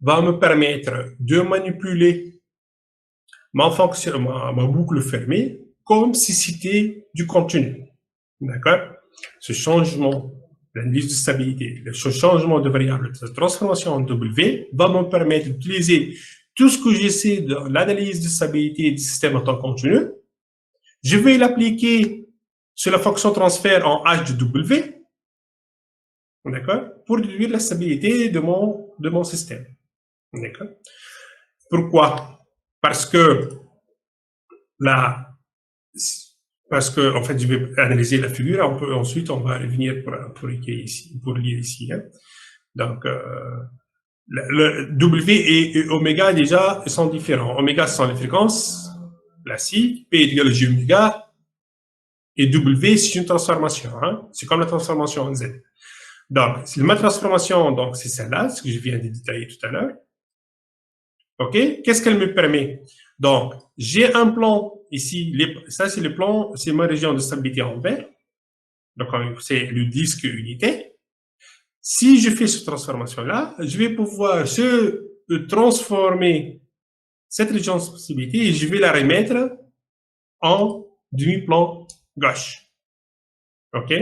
va me permettre de manipuler ma boucle fermée comme si c'était du continu. D'accord? Ce changement d'analyse de stabilité, ce changement de variable, cette transformation en W va me permettre d'utiliser tout ce que j'essaie dans l'analyse de stabilité du système en temps continu. Je vais l'appliquer sur la fonction transfert en H de W, d'accord, pour déduire la stabilité de mon système. D'accord? Pourquoi? Parce que en fait, je vais analyser la figure, ensuite on va revenir pour lire ici. Hein. Donc, le W et oméga déjà sont différents. Oméga, ce sont les fréquences classiques, P égale J oméga, et W, c'est une transformation. Hein. C'est comme la transformation en Z. Donc, ma transformation, donc c'est celle-là, ce que je viens de détailler tout à l'heure. OK? Qu'est-ce qu'elle me permet? Donc, j'ai un plan ici, ça c'est le plan, c'est ma région de stabilité en vert. Donc, c'est le disque unité. Si je fais cette transformation-là, je vais pouvoir transformer cette région de stabilité et je vais la remettre en demi-plan gauche. OK?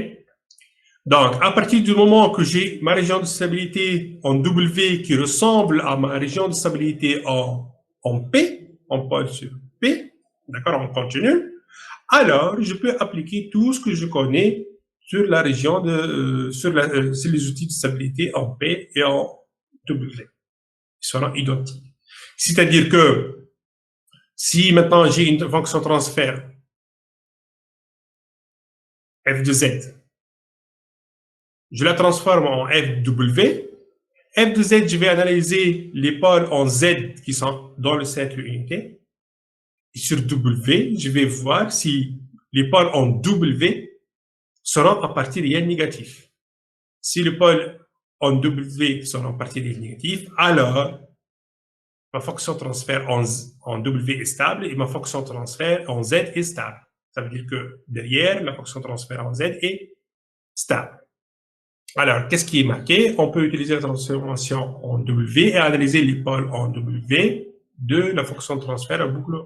Donc, à partir du moment que j'ai ma région de stabilité en W qui ressemble à ma région de stabilité en P, en pôle sur P, d'accord, en continu, alors je peux appliquer tout ce que je connais sur la région sur les outils de stabilité en P et en W. Ils seront identiques. C'est-à-dire que si maintenant j'ai une fonction transfert f de z, je la transforme en FW. F de Z, je vais analyser les pôles en Z qui sont dans le cercle unité. Et sur W, je vais voir si les pôles en W seront à partie réelle négative. Si les pôles en W seront à partie réelle négative, alors ma fonction transfert en W est stable et ma fonction transfert en Z est stable. Ça veut dire que derrière, la fonction transfert en Z est stable. Alors, qu'est-ce qui est marqué? On peut utiliser la transformation en W et analyser les pôles en W de la fonction de transfert à boucle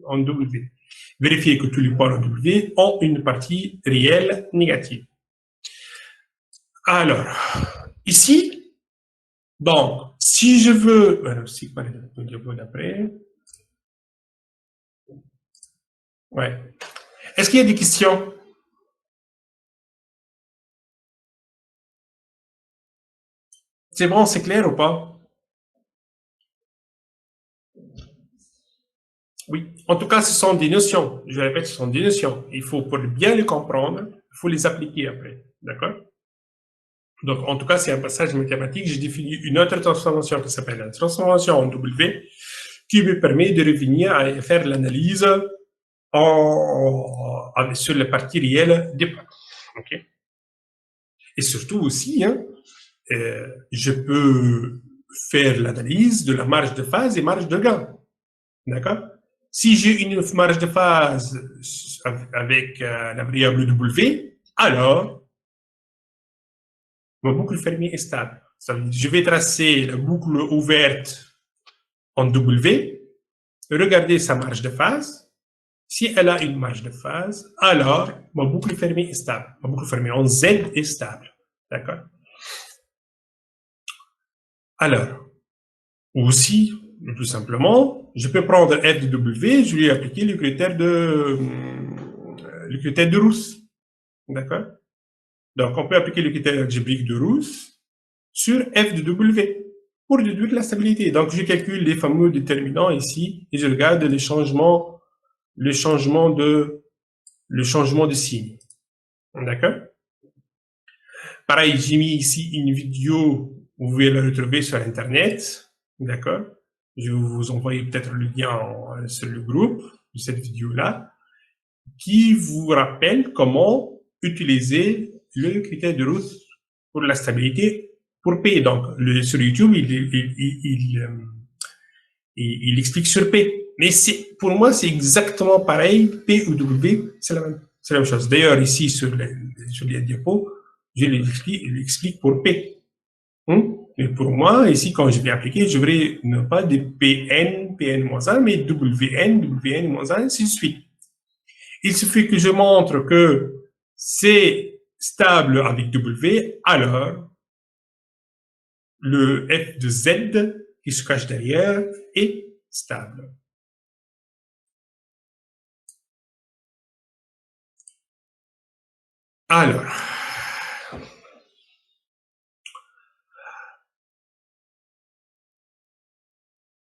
en W. Vérifier que tous les pôles en W ont une partie réelle négative. Alors, ici, donc, si je veux, c'est quoi le diapo d'après? Ouais. Est-ce qu'il y a des questions? C'est bon, c'est clair ou pas? Oui. En tout cas, ce sont des notions. Je répète, ce sont des notions. Il faut, pour bien les comprendre, il faut les appliquer après. D'accord? Donc, en tout cas, c'est un passage mathématique. J'ai défini une autre transformation qui s'appelle la transformation en W, qui me permet de revenir à faire l'analyse sur les parties réelles des points. Okay? Et surtout aussi, hein, je peux faire l'analyse de la marge de phase et marge de gain. D'accord? Si j'ai une marge de phase avec la variable W, alors ma boucle fermée est stable. Ça veut dire, je vais tracer la boucle ouverte en W, regarder sa marge de phase. Si elle a une marge de phase, alors ma boucle fermée est stable. Ma boucle fermée en Z est stable. D'accord? Alors, aussi, tout simplement, je peux prendre f de W, je vais appliquer le critère de Rousse. D'accord? Donc, on peut appliquer le critère algébrique de Rousse sur f de W pour déduire la stabilité. Donc, je calcule les fameux déterminants ici et je regarde le changement de signe. D'accord? Pareil, j'ai mis ici une vidéo, vous pouvez la retrouver sur Internet. D'accord? Je vais vous envoyer peut-être le lien sur le groupe de cette vidéo-là, qui vous rappelle comment utiliser le critère de Rousse pour la stabilité pour P. Donc, sur YouTube, il explique sur P. Mais pour moi, c'est exactement pareil. P ou W, c'est la même chose. D'ailleurs, ici, sur les diapos, je l'explique pour P. Mais pour moi, ici, quand je vais appliquer, je vais non pas de Pn, Pn-1, mais Wn, Wn-1, ainsi de suite. Il suffit que je montre que c'est stable avec W, alors le f de Z qui se cache derrière est stable. Alors,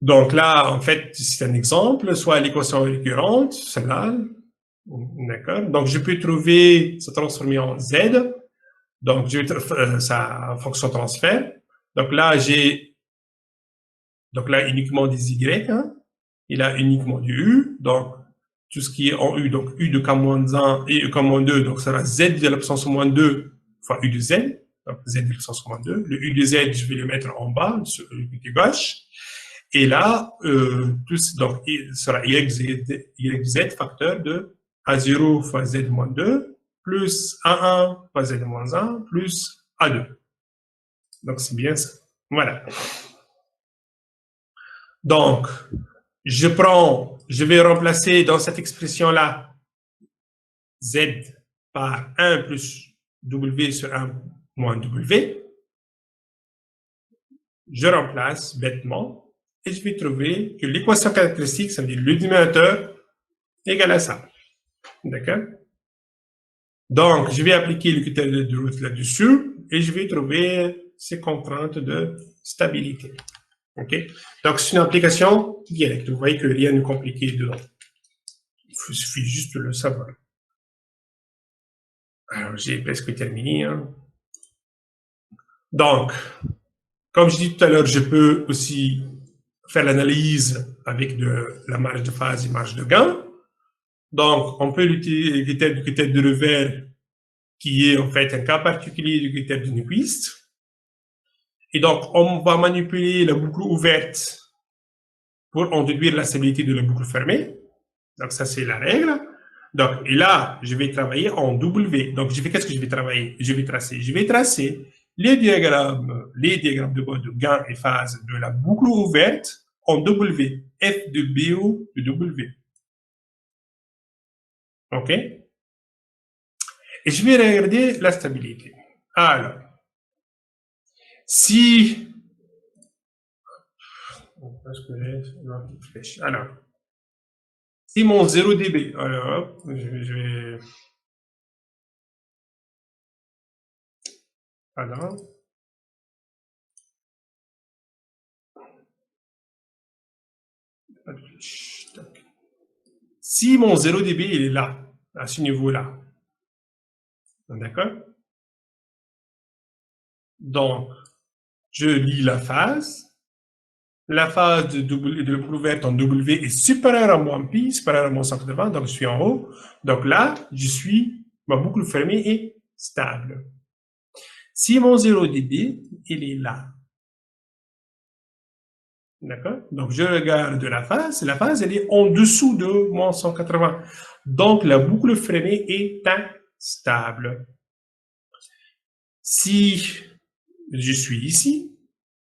donc là, en fait, c'est un exemple, soit l'équation récurrente, celle-là, d'accord? Donc, je peux trouver, se transformer en Z, donc je vais sa fonction transfert. Donc là, uniquement des Y, hein? Il a uniquement du U, donc tout ce qui est en U, donc U de K-1 et U K-2, donc ça sera Z de l'absence moins 2 fois U de Z, donc Z de l'absence moins 2. Le U de Z, je vais le mettre en bas, sur le côté gauche. Et là, donc, il sera YZ facteur de A0 fois Z moins 2, plus A1 fois Z moins 1, plus A2. Donc, c'est bien ça. Voilà. Donc, je vais remplacer dans cette expression-là Z par 1 plus W sur 1 moins W. Je remplace bêtement et je vais trouver que l'équation caractéristique, ça veut dire le dénominateur égale à ça. D'accord? Donc, je vais appliquer le critère de Rousse là-dessus et je vais trouver ces contraintes de stabilité. OK? Donc, c'est une application directe. Vous voyez que rien de compliqué dedans. Il suffit juste de le savoir. Alors, j'ai presque terminé. Hein. Donc, comme je dis tout à l'heure, je peux aussi faire l'analyse avec la marge de phase et marge de gain. Donc, on peut utiliser le critère de Revers, qui est en fait un cas particulier du critère de Nyquist. Et donc, on va manipuler la boucle ouverte pour en déduire la stabilité de la boucle fermée. Donc, ça, c'est la règle. Donc, et là, je vais travailler en W. Donc, qu'est-ce que je vais travailler? Je vais tracer les diagrammes de bord de gain et phase de la boucle ouverte en W. F de BO de W. OK? Et je vais regarder la stabilité. Alors, si... Alors, si mon 0 dB, alors, je vais... Alors, si mon 0 dB, il est là, à ce niveau-là, d'accord? Donc, je lis la phase de la boucle ouverte en W est supérieure à moins pi, supérieure à moins 180, donc je suis en haut. Donc là, ma boucle fermée est stable. Si mon 0 dB, il est là, d'accord? Donc, je regarde la phase, elle est en dessous de moins 180. Donc, la boucle fermée est instable. Si je suis ici,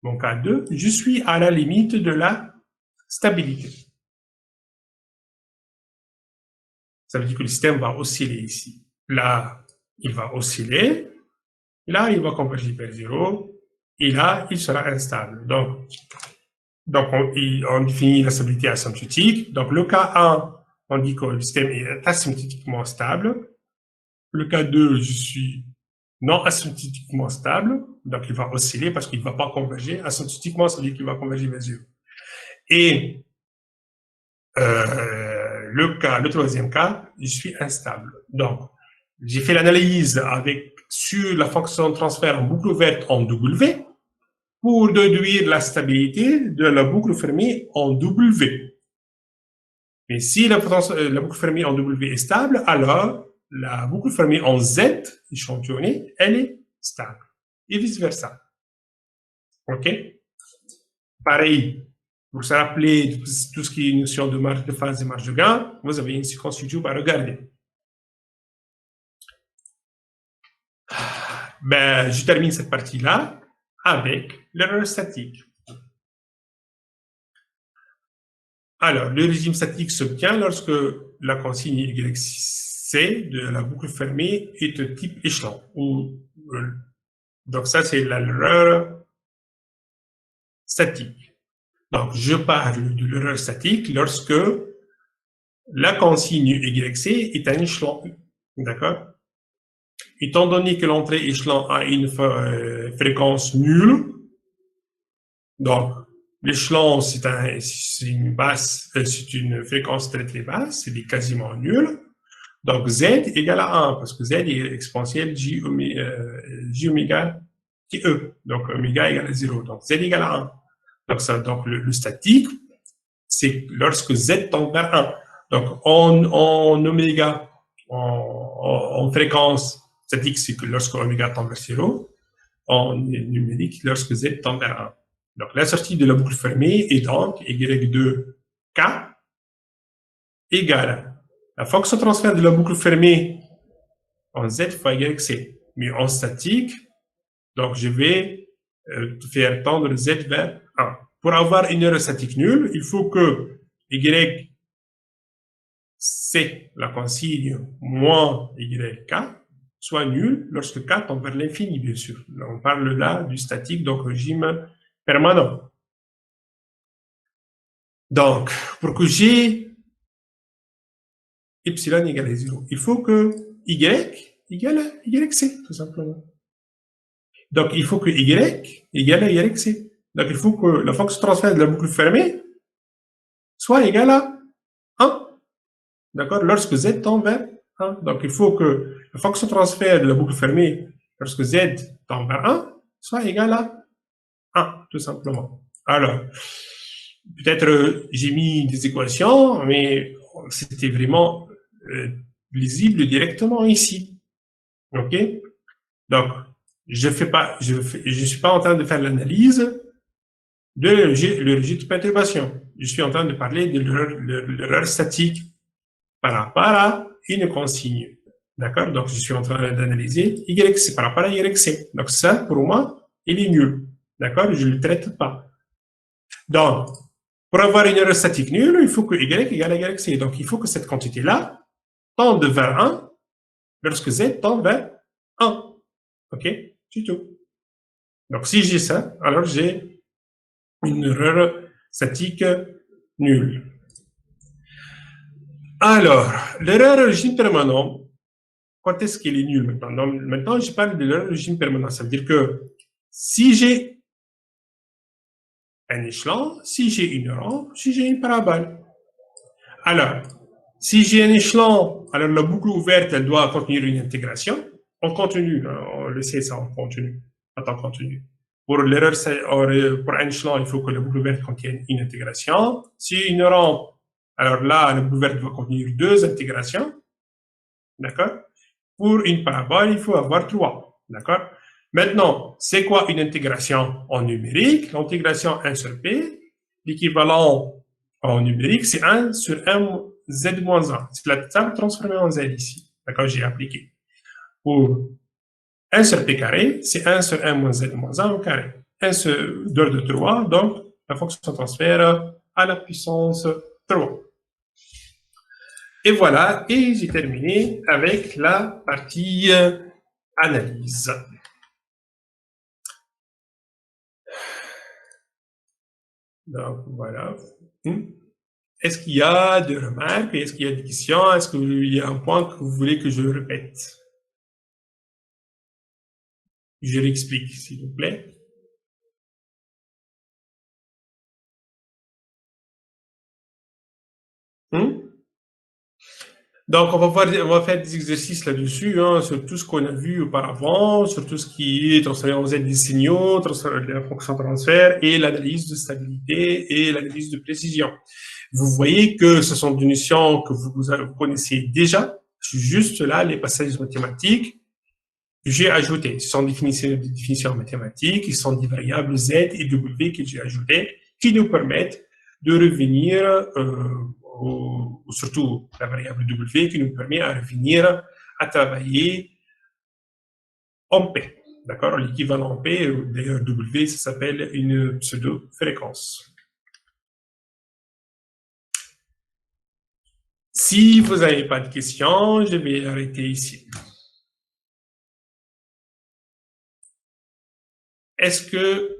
mon cas 2, je suis à la limite de la stabilité. Ça veut dire que le système va osciller ici. Là, il va osciller. Là, il va converger vers 0. Et là, il sera instable. Donc on définit la stabilité asymptotique. Donc, le cas 1, on dit que le système est asymptotiquement stable. Le cas 2, je suis non asymptotiquement stable. Donc, il va osciller parce qu'il ne va pas converger. Asymptotiquement, ça veut dire qu'il va converger vers 0. Et le troisième cas, je suis instable. Donc, j'ai fait l'analyse sur la fonction de transfert en boucle ouverte en W pour déduire la stabilité de la boucle fermée en W. Mais si la boucle fermée en W est stable, alors la boucle fermée en Z, échantillonnée, elle est stable. Et vice-versa. OK? Pareil, pour se rappeler tout ce qui est notion de marge de phase et marge de gain, vous avez une séquence YouTube à regarder. Ben, je termine cette partie-là avec l'erreur statique. Alors, le régime statique s'obtient lorsque la consigne YC de la boucle fermée est de type échelon. Donc, ça, c'est l'erreur statique. Donc, je parle de l'erreur statique lorsque la consigne YC est un échelon. D'accord? Étant donné que l'entrée échelon a une fréquence nulle, donc l'échelon c'est une fréquence très très basse, c'est quasiment nul. Donc Z égale à 1, parce que Z est exponentielle J oméga TE. Donc oméga égale à 0. Donc Z égale à 1. Donc le statique, c'est lorsque Z tend vers 1. Donc en oméga, en fréquence statique, c'est que lorsque oméga tend vers 0. En numérique, lorsque Z tend vers 1. Donc la sortie de la boucle fermée est donc Y2K égale la fonction transfert de la boucle fermée en Z fois YC. Mais en statique, donc je vais faire tendre Z vers 1. Pour avoir une erreur statique nulle, il faut que YC, la consigne, moins YK, soit nul lorsque K tend vers l'infini, bien sûr. On parle là du statique, donc régime permanent. Donc, pour que G epsilon égale à 0, il faut que Y égale à YC, tout simplement. Donc, il faut que Y égale à YC. Donc, il faut que la fonction transfert de la boucle fermée soit égale à 1. D'accord? Lorsque Z tend vers 1. Donc, il faut que la fonction transfert de la boucle fermée, lorsque Z tend vers 1, soit égale à 1, tout simplement. Alors, peut-être j'ai mis des équations, mais c'était vraiment lisible directement ici. OK? Donc, je suis pas en train de faire l'analyse de le régime de perturbation. Je suis en train de parler de l'erreur statique par rapport à une consigne. D'accord? Donc, je suis en train d'analyser YC par rapport à YC. Donc, ça, pour moi, il est nul. D'accord? Je ne le traite pas. Donc, pour avoir une erreur statique nulle, il faut que Y égale à YC. Donc, il faut que cette quantité-là tende vers 1 lorsque Z tend vers 1. OK? C'est tout. Donc, si j'ai ça, alors j'ai une erreur statique nulle. Alors, l'erreur régime permanent, quand est-ce qu'elle est nulle maintenant? Maintenant, je parle de l'erreur régime permanent. Ça veut dire que si j'ai un échelon, si j'ai une rampe, si j'ai une parabole. Alors, si j'ai un échelon, alors la boucle ouverte, elle doit contenir une intégration. En continu, on le sait ça en continu, en temps continu. Pour l'erreur, pour un échelon, il faut que la boucle ouverte contienne une intégration. Si une rampe, alors là, la boucle ouverte doit contenir 2 intégrations. D'accord? Pour une parabole, il faut avoir 3. D'accord? Maintenant, c'est quoi une intégration en numérique? L'intégration 1 sur P, l'équivalent en numérique, c'est 1 sur 1 Z-1. C'est la table transformée en Z ici. D'accord? J'ai appliqué. Pour 1 sur P carré, c'est 1 sur 1 moins Z-1 au carré. 1 sur 2 de 3, donc la fonction transfert à la puissance 3. Et voilà, et j'ai terminé avec la partie analyse. Donc, voilà. Est-ce qu'il y a des remarques? Est-ce qu'il y a des questions? Est-ce qu'il y a un point que vous voulez que je répète? Je l'explique, s'il vous plaît. Donc, on va faire des exercices là-dessus, hein, sur tout ce qu'on a vu auparavant, sur tout ce qui est transformé en Z des signaux, la fonction transfert et l'analyse de stabilité et l'analyse de précision. Vous voyez que ce sont des notions que vous connaissez déjà. Juste là, les passages mathématiques que j'ai ajoutés. Ce sont des définitions mathématiques, ce sont des variables Z et W que j'ai ajoutées, qui nous permettent de revenir, surtout la variable W qui nous permet à revenir à travailler en P. D'accord? L'équivalent en P, d'ailleurs W, ça s'appelle une pseudo-fréquence. Si vous n'avez pas de questions, je vais arrêter ici. Est-ce que